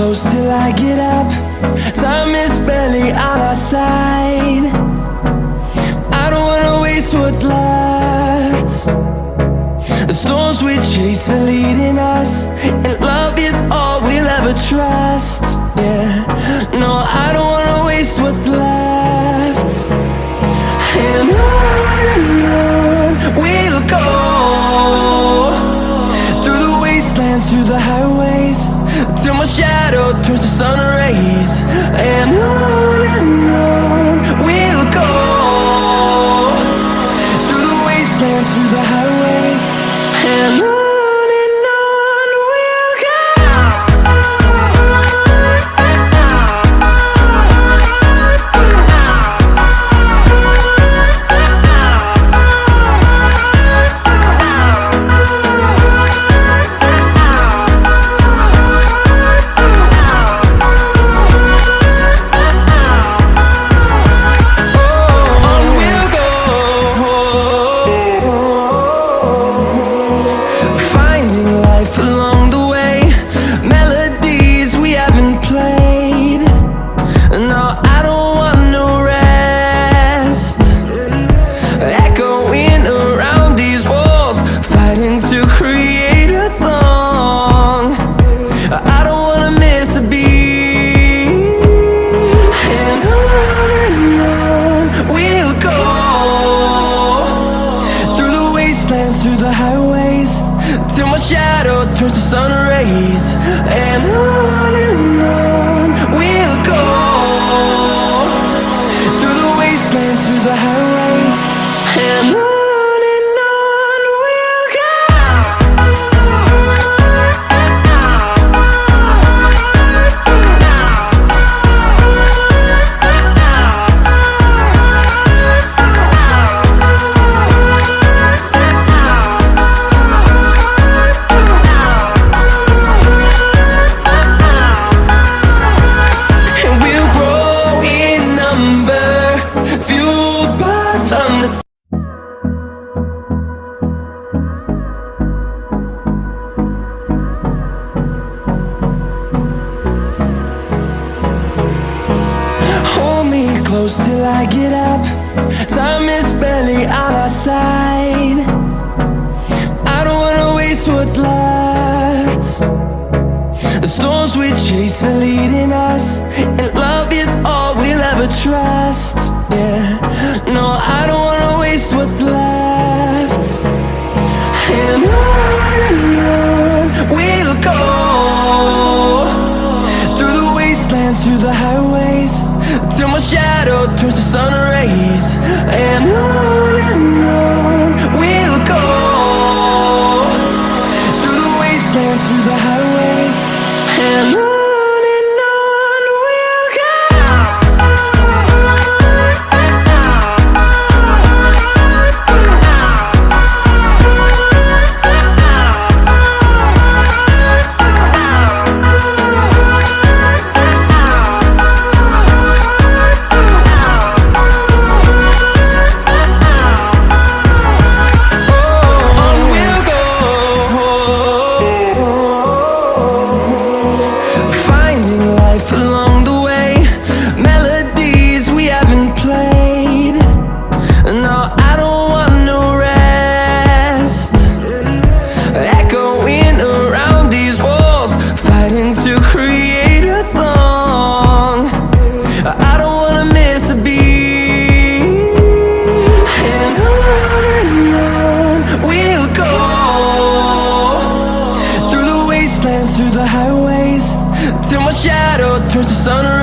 close till I get up. Time is barely on our side. I don't wanna waste what's left. The storms we chase are leading us, and love is all we'll ever trust. Yeah, no, I don't wanna waste what's left. And on we'll go, through the wastelands, through the highways, till my shadow turns to sun rays. And on we'll go, through the wastelands, through the highways, and on we'll go. Through the highways, till my shadow turns to sun rays. And on we'll go, through the wastelands, through the highways, and on we'll go. Close till I get up. Time is barely on our side. I don't wanna waste what's left. The storms we chase are leading us, and love is all we'll ever trust. Yeah, no, I don't wanna waste what's left. And on we'll go, through the wastelands, through the highways, till my shadow turns to sun rays. And on we'll go, through the wastelands, through the highways, and on we'll go. Through the highways, till my shadow turns to sun rays.